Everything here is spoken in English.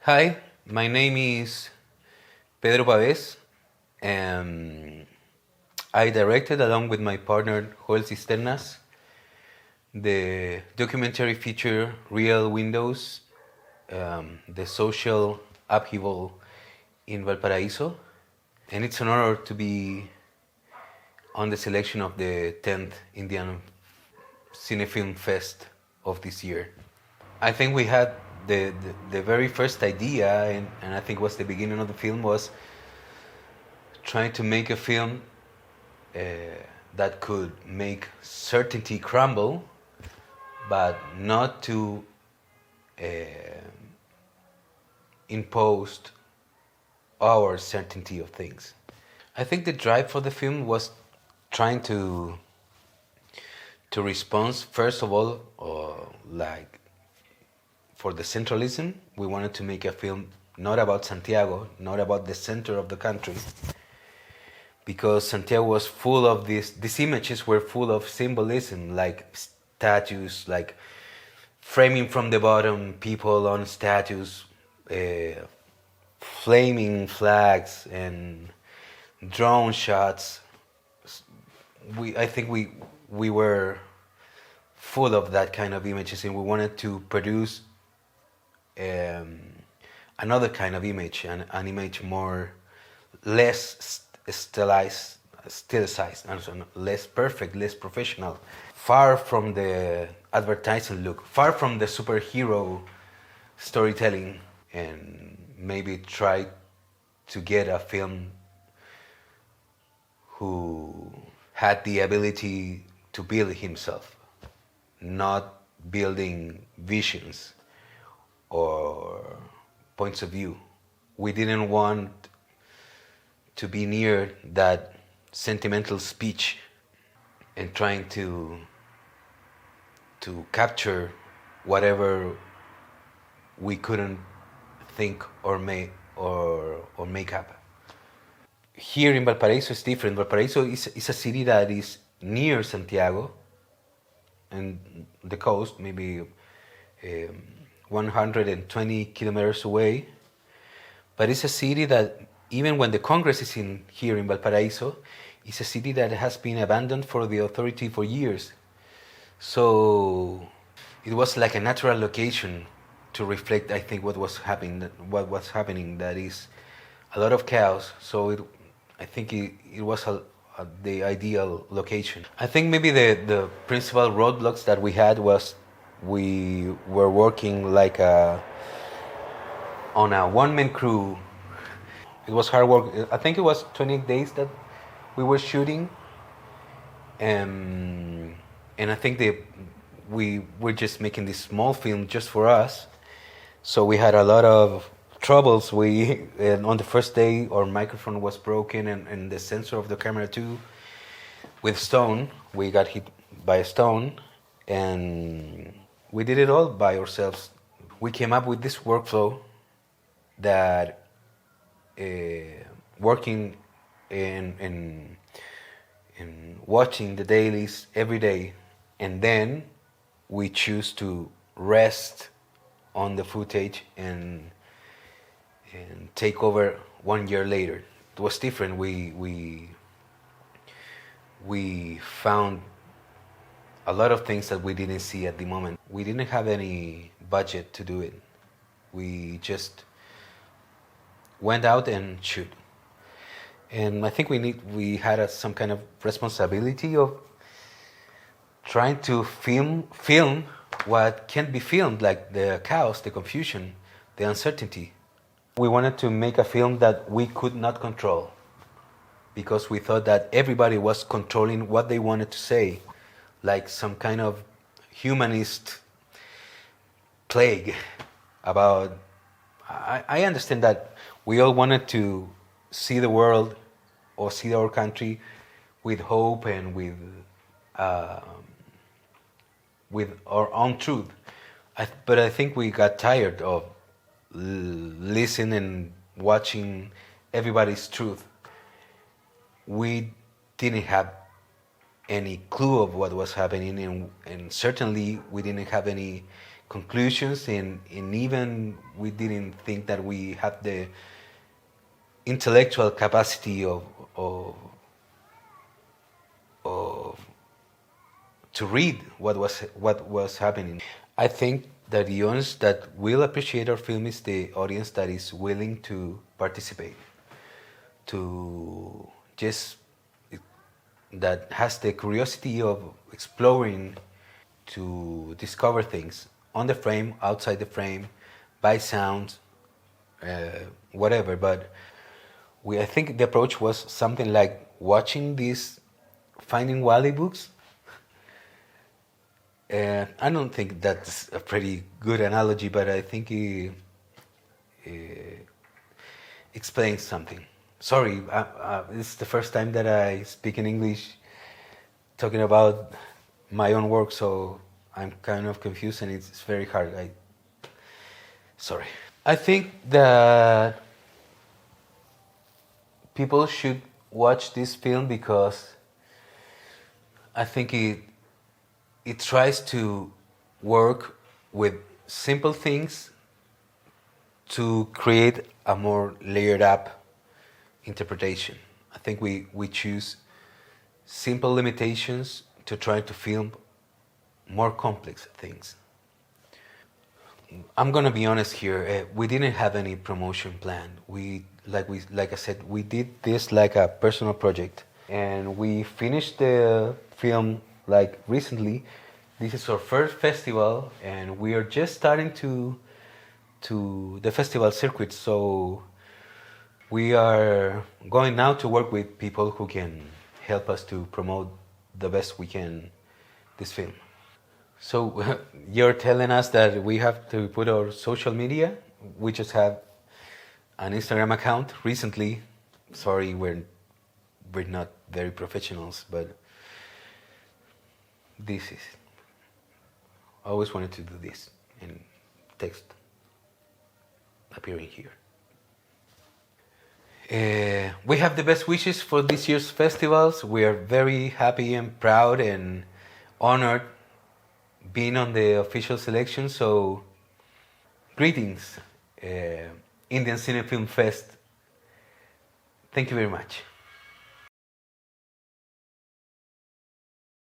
Hi, my name is Pedro Pavez, and I directed along with my partner Joel Cisternas the documentary feature Real Windows, the social upheaval in Valparaíso. And it's an honor to be on the selection of the 10th Indian Cine Film Fest of this year. I think we had the very first idea, and I think was the beginning of the film, was trying to make a film uh, that could make certainty crumble, but not to uh, impose our certainty of things. I think the drive for the film was trying to respond, first of all, like for the centralism. We wanted to make a film not about Santiago, not about the center of the country, because Santiago was full of these images were full of symbolism, like statues, like framing from the bottom, people on statues, flaming flags and drone shots. I think we were full of that kind of images, and we wanted to produce another kind of image, an image more less stilized, less perfect, less professional, far from the advertising look, far from the superhero storytelling, and maybe try to get a film who had the ability to build himself, not building visions or points of view. We didn't want to be near that sentimental speech and trying to capture whatever we couldn't think or make up. Here in Valparaíso is different. Valparaíso is a city that is near Santiago and the coast, maybe 120 kilometers away. But it's a city that, even when the Congress is here in Valparaíso, it's a city that has been abandoned for the authority for years. So it was like a natural location to reflect, I think, what was happening. That is a lot of chaos. So I think it was the ideal location. I think maybe the principal roadblocks that we had was we were working like on a one-man crew. It was hard work. I think it was 28 days that we were shooting, and I think we were just making this small film just for us. So we had a lot of troubles. And on the first day, our microphone was broken, and the sensor of the camera too. With stone, we got hit by a stone, and we did it all by ourselves. We came up with this workflow that working and watching the dailies every day, and then we choose to rest on the footage and take over 1 year later. It was different. We found a lot of things that we didn't see at the moment. We didn't have any budget to do it. We just went out and shoot. And I think we had some kind of responsibility of trying to film what can't be filmed, like the chaos, the confusion, the uncertainty. We wanted to make a film that we could not control, because we thought that everybody was controlling what they wanted to say, like some kind of humanist plague about... I understand that we all wanted to see the world or see our country with hope and with our own truth. But I think we got tired of listening and watching everybody's truth. We didn't have any clue of what was happening, and certainly we didn't have any conclusions, and even we didn't think that we had the intellectual capacity of to read what was happening. I think that the audience that will appreciate our film is the audience that is willing to participate, to just that has the curiosity of exploring, to discover things on the frame, outside the frame, by sound, whatever. But I think the approach was something like watching these Finding Wally books. I don't think that's a pretty good analogy, but I think it explains something. Sorry, this is the first time that I speak in English talking about my own work, so I'm kind of confused and it's very hard. Sorry. I think that people should watch this film because I think it tries to work with simple things to create a more layered up interpretation. I think we choose simple limitations to try to film more complex things. I'm gonna be honest here. We didn't have any promotion plan. Like I said, we did this like a personal project, and we finished the film like recently. This is our first festival, and we are just starting to the festival circuit. So we are going now to work with people who can help us to promote the best we can this film. So you're telling us that we have to put our social media. We just have an Instagram account recently. Sorry, we're not very professionals, but this is. I always wanted to do this and text appearing here. We have the best wishes for this year's festivals. We are very happy and proud and honored being on the official selection. So, greetings, Indian Cine Film Fest. Thank you very much.